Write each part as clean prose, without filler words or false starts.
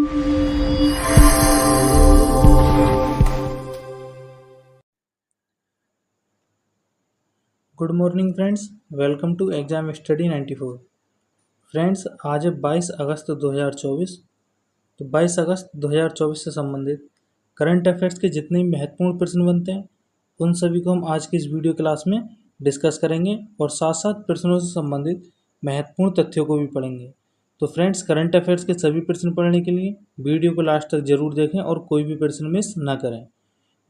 Good morning friends, welcome to exam study 94। Friends, आज है 22 अगस्त 2024। तो 22 अगस्त 2024 से संबंधित करंट अफेयर्स के जितने भी महत्वपूर्ण प्रश्न बनते हैं उन सभी को हम आज की इस वीडियो क्लास में डिस्कस करेंगे और साथ साथ प्रश्नों से संबंधित महत्वपूर्ण तथ्यों को भी पढ़ेंगे। तो फ्रेंड्स, करंट अफेयर्स के सभी प्रश्न पढ़ने के लिए वीडियो को लास्ट तक जरूर देखें और कोई भी प्रश्न मिस ना करें।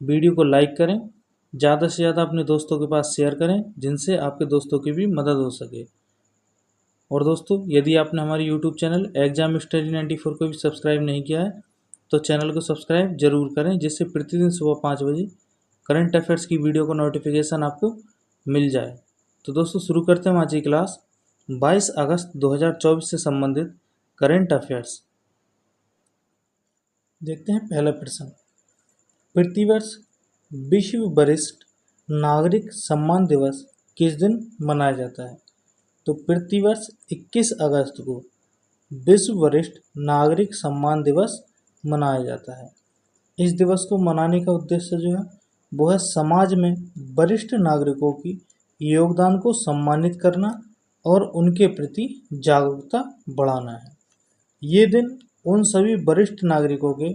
वीडियो को लाइक करें, ज़्यादा से ज़्यादा अपने दोस्तों के पास शेयर करें जिनसे आपके दोस्तों की भी मदद हो सके। और दोस्तों, यदि आपने हमारे यूट्यूब चैनल एग्जाम स्टडी 94 को भी सब्सक्राइब नहीं किया है तो चैनल को सब्सक्राइब जरूर करें, जिससे प्रतिदिन सुबह 5 बजे करंट अफेयर्स की वीडियो का नोटिफिकेशन आपको मिल जाए। तो दोस्तों, शुरू करते हैं आज की क्लास 22 अगस्त 2024 से संबंधित करंट अफेयर्स। देखते हैं पहला प्रश्न। प्रतिवर्ष विश्व वरिष्ठ नागरिक सम्मान दिवस किस दिन मनाया जाता है? तो प्रतिवर्ष 21 अगस्त को विश्व वरिष्ठ नागरिक सम्मान दिवस मनाया जाता है। इस दिवस को मनाने का उद्देश्य जो है वो है समाज में वरिष्ठ नागरिकों की योगदान को सम्मानित करना और उनके प्रति जागरूकता बढ़ाना है। ये दिन उन सभी वरिष्ठ नागरिकों के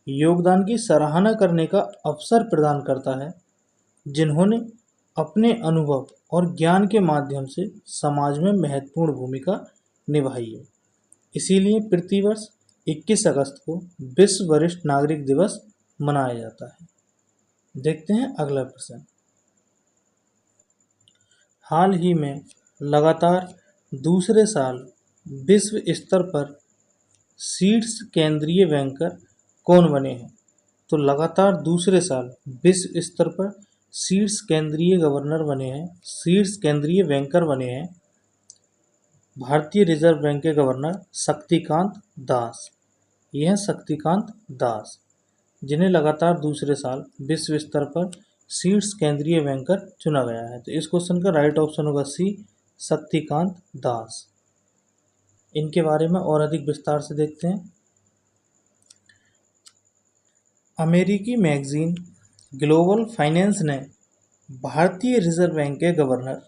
योगदान की सराहना करने का अवसर प्रदान करता है जिन्होंने अपने अनुभव और ज्ञान के माध्यम से समाज में महत्वपूर्ण भूमिका निभाई है। इसीलिए प्रतिवर्ष 21 अगस्त को विश्व वरिष्ठ नागरिक दिवस मनाया जाता है। देखते हैं अगला प्रश्न। हाल ही में लगातार दूसरे साल विश्व स्तर पर शीर्ष केंद्रीय बैंकर कौन बने हैं? तो लगातार दूसरे साल विश्व स्तर पर शीर्ष केंद्रीय गवर्नर बने हैं, शीर्ष केंद्रीय बैंकर बने हैं भारतीय रिजर्व बैंक के गवर्नर शक्तिकांत दास। यह हैं शक्तिकांत दास, जिन्हें लगातार दूसरे साल विश्व स्तर पर शीर्ष केंद्रीय बैंकर चुना गया है। तो इस क्वेश्चन का राइट ऑप्शन होगा सी, शक्तिकांत दास। इनके बारे में और अधिक विस्तार से देखते हैं। अमेरिकी मैगजीन ग्लोबल फाइनेंस ने भारतीय रिजर्व बैंक के गवर्नर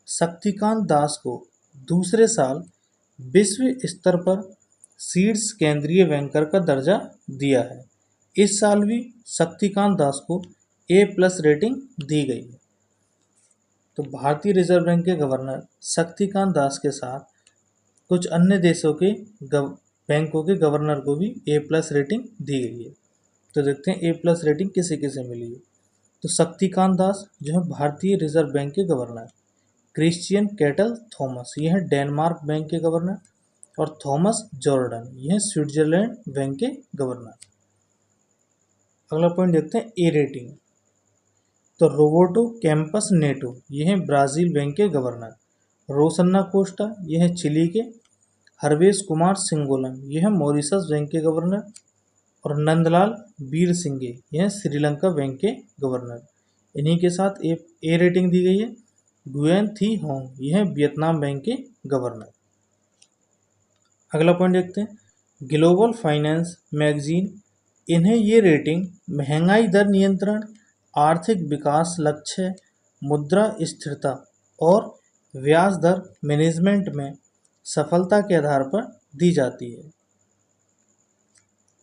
शक्तिकांत दास को दूसरे साल विश्व स्तर पर शीर्ष केंद्रीय बैंकर का दर्जा दिया है। इस साल भी शक्तिकांत दास को A+ रेटिंग दी गई है। तो भारतीय रिजर्व बैंक के गवर्नर शक्तिकांत दास के साथ कुछ अन्य देशों के बैंकों के गवर्नर को भी A+ रेटिंग दी गई है। तो देखते हैं A+ रेटिंग किसे किसे मिली है। तो शक्तिकांत दास जो है भारतीय रिजर्व बैंक के गवर्नर, क्रिश्चियन कैटल थॉमस ये हैं डेनमार्क बैंक के गवर्नर, और थॉमस जॉर्डन ये हैं स्विट्जरलैंड बैंक के गवर्नर। अगला पॉइंट देखते हैं ए रेटिंग। तो रोबर्टो कैंपस नेटो ये हैं ब्राज़ील बैंक के गवर्नर, रोसन्ना कोस्टा ये हैं चिली के, हरवेश कुमार सिंगोलम ये हैं मॉरिशस बैंक के गवर्नर, और नंदलाल वीर सिंघे ये हैं श्रीलंका बैंक के गवर्नर। इन्हीं के साथ ए रेटिंग दी गई है गुएन थी होंग ये हैं वियतनाम बैंक के गवर्नर। अगला पॉइंट देखते हैं। ग्लोबल फाइनेंस मैगजीन इन्हें ये रेटिंग महंगाई दर नियंत्रण, आर्थिक विकास लक्ष्य, मुद्रा स्थिरता और ब्याज दर मैनेजमेंट में सफलता के आधार पर दी जाती है।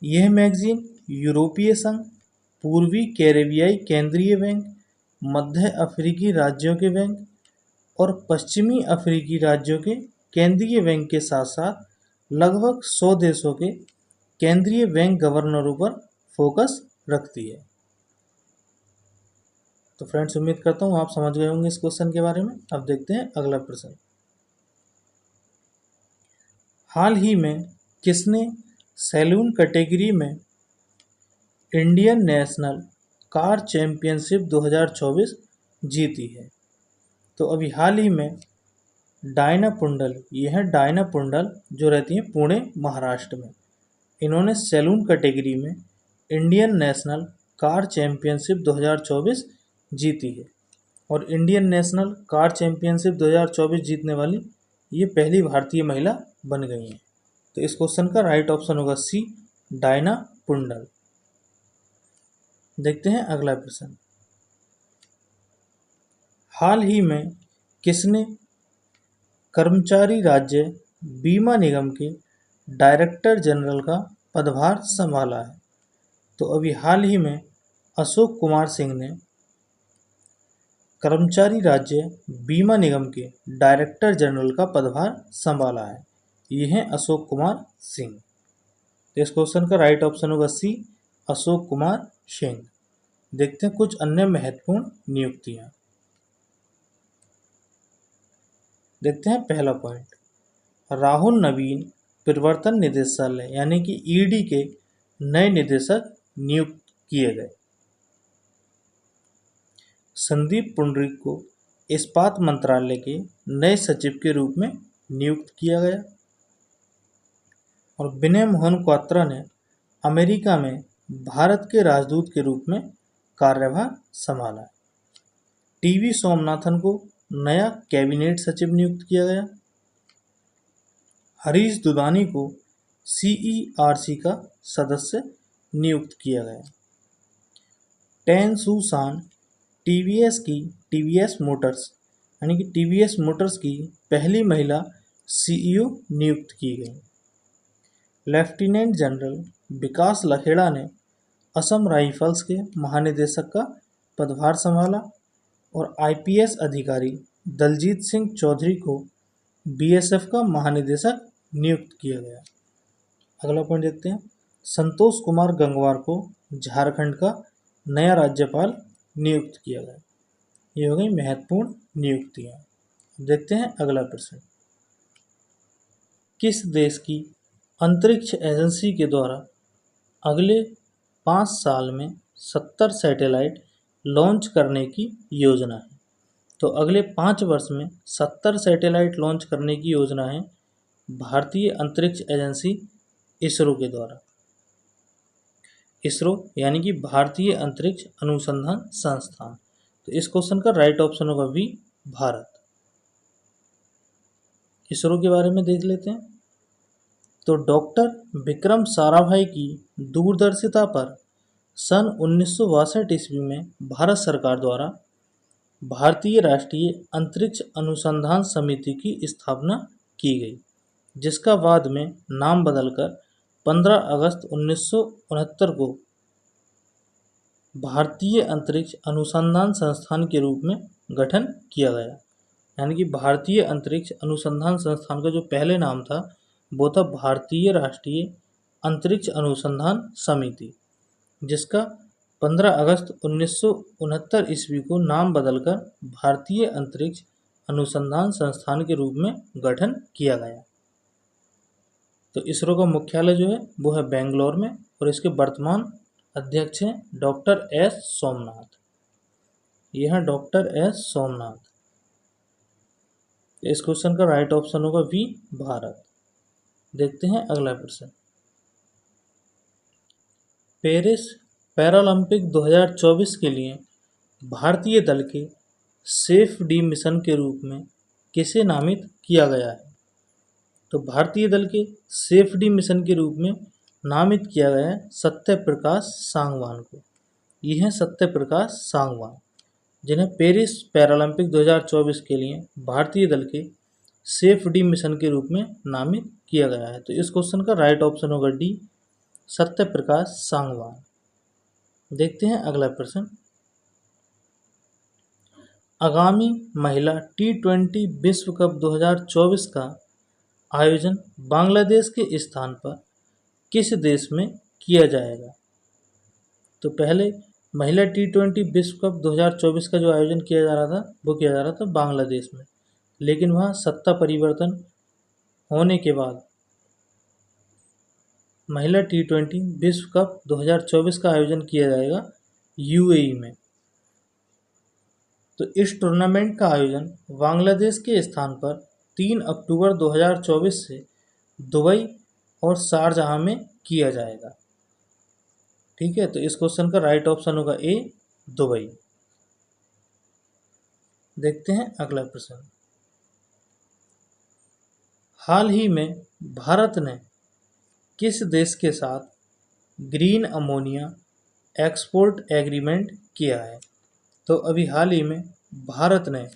यह मैगजीन यूरोपीय संघ, पूर्वी कैरेबियाई केंद्रीय बैंक, मध्य अफ्रीकी राज्यों के बैंक और पश्चिमी अफ्रीकी राज्यों के केंद्रीय बैंक के साथ साथ लगभग 100 देशों के केंद्रीय बैंक गवर्नरों पर फोकस रखती है। तो फ्रेंड्स, उम्मीद करता हूँ आप समझ गए होंगे इस क्वेश्चन के बारे में। अब देखते हैं अगला प्रश्न। हाल ही में किसने सैलून कैटेगरी में इंडियन नेशनल कार चैंपियनशिप 2024 जीती है? तो अभी हाल ही में डायना पुंडल ये है डायना पुंडल जो रहती हैं पुणे महाराष्ट्र में, इन्होंने सैलून कैटेगरी में इंडियन नेशनल कार चैंपियनशिप 2024 जीती है। और इंडियन नेशनल कार चैंपियनशिप 2024 जीतने वाली ये पहली भारतीय महिला बन गई हैं। तो इस क्वेश्चन का राइट ऑप्शन होगा सी, डायना पुंडल। देखते हैं अगला प्रश्न। हाल ही में किसने कर्मचारी राज्य बीमा निगम के डायरेक्टर जनरल का पदभार संभाला है? तो अभी हाल ही में अशोक कुमार सिंह ने कर्मचारी राज्य बीमा निगम के डायरेक्टर जनरल का पदभार संभाला है। ये हैं अशोक कुमार सिंह। तो इस क्वेश्चन का राइट ऑप्शन होगा सी, अशोक कुमार सिंह। देखते हैं कुछ अन्य महत्वपूर्ण नियुक्तियां। देखते हैं पहला पॉइंट, राहुल नवीन प्रवर्तन निदेशालय यानी कि ईडी के नए निदेशक नियुक्त किए गए। संदीप पुंडरीक को इस्पात मंत्रालय के नए सचिव के रूप में नियुक्त किया गया। और विनय मोहन क्वात्रा ने अमेरिका में भारत के राजदूत के रूप में कार्यभार संभाला। टीवी सोमनाथन को नया कैबिनेट सचिव नियुक्त किया गया। हरीश दुधानी को सीईआरसी का सदस्य नियुक्त किया गया। टेन सू सान टीवीएस मोटर्स यानी कि टीवीएस मोटर्स की पहली महिला सीईओ नियुक्त की गई। लेफ्टिनेंट जनरल विकास लखेड़ा ने असम राइफल्स के महानिदेशक का पदभार संभाला। और आईपीएस अधिकारी दलजीत सिंह चौधरी को बीएसएफ का महानिदेशक नियुक्त किया गया। अगला पॉइंट देखते हैं, संतोष कुमार गंगवार को झारखंड का नया राज्यपाल नियुक्त किया गया। ये हो गई महत्वपूर्ण नियुक्तियां। देखते हैं अगला प्रश्न, किस देश की अंतरिक्ष एजेंसी के द्वारा अगले 5 साल में 70 सैटेलाइट लॉन्च करने की योजना है? तो अगले 5 वर्ष में 70 सैटेलाइट लॉन्च करने की योजना है भारतीय अंतरिक्ष एजेंसी इसरो के द्वारा। इसरो यानी कि भारतीय अंतरिक्ष अनुसंधान संस्थान। तो इस क्वेश्चन का राइट ऑप्शन होगा बी, भारत। इसरो के बारे में देख लेते हैं। तो डॉक्टर विक्रम साराभाई की दूरदर्शिता पर सन 1962 ईस्वी में भारत सरकार द्वारा भारतीय राष्ट्रीय अंतरिक्ष अनुसंधान समिति की स्थापना की गई, जिसका बाद में नाम बदलकर 15 अगस्त 1969 को भारतीय अंतरिक्ष अनुसंधान संस्थान के रूप में गठन किया गया। यानी कि भारतीय अंतरिक्ष अनुसंधान संस्थान का जो पहले नाम था वो था भारतीय राष्ट्रीय अंतरिक्ष अनुसंधान समिति, जिसका 15 अगस्त 1969 ईस्वी को नाम बदलकर भारतीय अंतरिक्ष अनुसंधान संस्थान के रूप में गठन किया गया। तो इसरो का मुख्यालय जो है वो है बेंगलोर में और इसके वर्तमान अध्यक्ष हैं डॉक्टर एस सोमनाथ। यह है डॉक्टर एस सोमनाथ। इस क्वेश्चन का राइट ऑप्शन होगा बी, भारत। देखते हैं अगला प्रश्न, पेरिस पैरालंपिक 2024 के लिए भारतीय दल के सेफ डी मिशन के रूप में किसे नामित किया गया है? तो भारतीय दल के सेफ डी मिशन के रूप में नामित किया गया है सत्य प्रकाश सांगवान को। ये हैं सत्य प्रकाश सांगवान, जिन्हें पेरिस पैरालंपिक 2024 के लिए भारतीय दल के सेफ डी मिशन के रूप में नामित किया गया है। तो इस क्वेश्चन का राइट ऑप्शन होगा डी, सत्य प्रकाश सांगवान। देखते हैं अगला प्रश्न, आगामी महिला T20 विश्व कप 2024 का आयोजन बांग्लादेश के स्थान पर किस देश में किया जाएगा? तो पहले महिला T20 विश्व कप 2024 का जो आयोजन किया जा रहा था वो किया जा रहा था बांग्लादेश में, लेकिन वहाँ सत्ता परिवर्तन होने के बाद महिला T20 विश्व कप 2024 का आयोजन किया जाएगा यूएई में। तो इस टूर्नामेंट का आयोजन बांग्लादेश के स्थान पर 3 अक्टूबर 2024 से दुबई और शारजाह में किया जाएगा। ठीक है, तो इस क्वेश्चन का राइट ऑप्शन होगा ए, दुबई। देखते हैं अगला प्रश्न, हाल ही में भारत ने किस देश के साथ ग्रीन अमोनिया एक्सपोर्ट एग्रीमेंट किया है? तो अभी हाल ही में भारत ने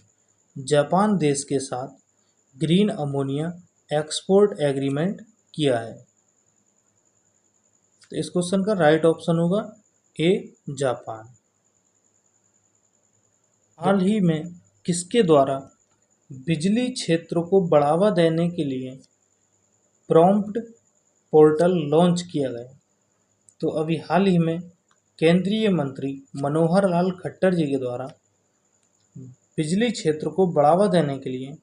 जापान देश के साथ ग्रीन अमोनिया एक्सपोर्ट एग्रीमेंट किया है। तो इस क्वेश्चन का राइट ऑप्शन होगा ए, जापान। हाल ही में किसके द्वारा बिजली क्षेत्र को बढ़ावा देने के लिए प्रॉम्प्ट पोर्टल लॉन्च किया गया? तो अभी हाल ही में केंद्रीय मंत्री मनोहर लाल खट्टर जी के द्वारा बिजली क्षेत्र को बढ़ावा देने के लिए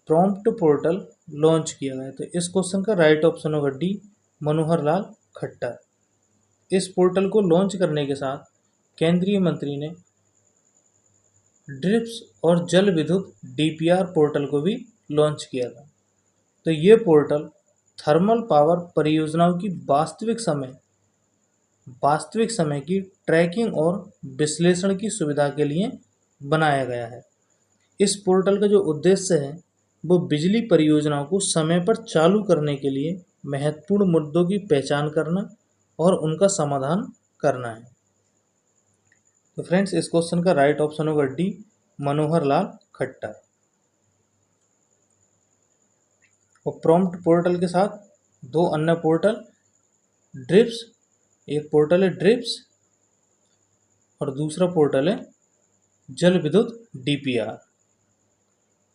प्रॉम्प्ट पोर्टल लॉन्च किया गया। तो इस क्वेश्चन का राइट ऑप्शन होगा डी, मनोहर लाल खट्टर। इस पोर्टल को लॉन्च करने के साथ केंद्रीय मंत्री ने ड्रिप्स और जल विद्युत डीपीआर पोर्टल को भी लॉन्च किया था। तो ये पोर्टल थर्मल पावर परियोजनाओं की वास्तविक समय की ट्रैकिंग और विश्लेषण की सुविधा के लिए बनाया गया है। इस पोर्टल का जो उद्देश्य है वो बिजली परियोजनाओं को समय पर चालू करने के लिए महत्वपूर्ण मुद्दों की पहचान करना और उनका समाधान करना है। तो फ्रेंड्स, इस क्वेश्चन का राइट ऑप्शन होगा डी, मनोहर लाल खट्टर। और प्रॉम्प्ट पोर्टल के साथ दो अन्य पोर्टल ड्रिप्स, एक पोर्टल है ड्रिप्स और दूसरा पोर्टल है जल विद्युत डीपीआर।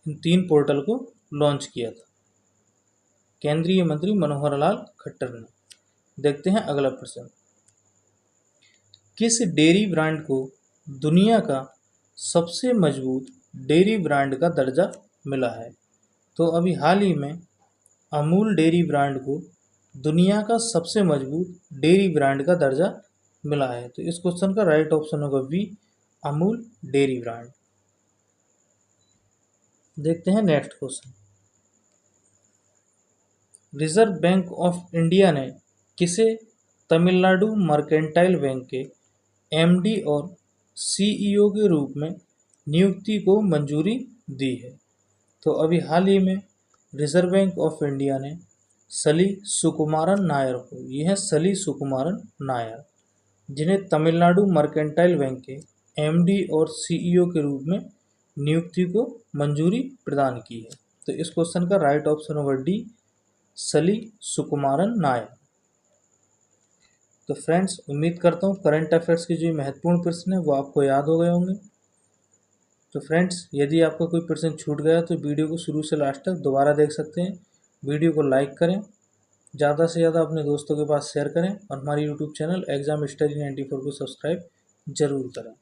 इन 3 पोर्टल को लॉन्च किया था केंद्रीय मंत्री मनोहर लाल खट्टर ने। देखते हैं अगला प्रश्न। किस डेयरी ब्रांड को दुनिया का सबसे मजबूत डेयरी ब्रांड का दर्जा मिला है? तो अभी हाल ही में अमूल डेयरी ब्रांड को दुनिया का सबसे मजबूत डेयरी ब्रांड का दर्जा मिला है। तो इस क्वेश्चन का राइट ऑप्शन होगा बी, अमूल डेयरी ब्रांड। देखते हैं next question. Reserve bank of India ने किसे तमिलनाडु मर्केंटाइल बैंक के एमडी और सीईओ के रूप में नियुक्ति को मंजूरी दी है? तो अभी हाल ही में रिजर्व बैंक ऑफ इंडिया ने सली सुकुमारन नायर को, ये है सली सुकुमारन नायर, जिन्हें तमिलनाडु मर्केंटाइल बैंक के एमडी और सीईओ के रूप में नियुक्ति को मंजूरी प्रदान की है। तो इस क्वेश्चन का राइट ऑप्शन होगा डी, सली सुकुमारन नायर। तो फ्रेंड्स, उम्मीद करता हूँ करंट अफेयर्स के जो महत्वपूर्ण प्रश्न है वो आपको याद हो गए होंगे। तो फ्रेंड्स, यदि आपका कोई प्रश्न छूट गया तो वीडियो को शुरू से लास्ट तक दोबारा देख सकते हैं। वीडियो को लाइक करें, ज़्यादा से ज़्यादा अपने दोस्तों के पास शेयर करें और हमारी यूट्यूब चैनल एग्जाम स्टडी 94 को सब्सक्राइब जरूर करें।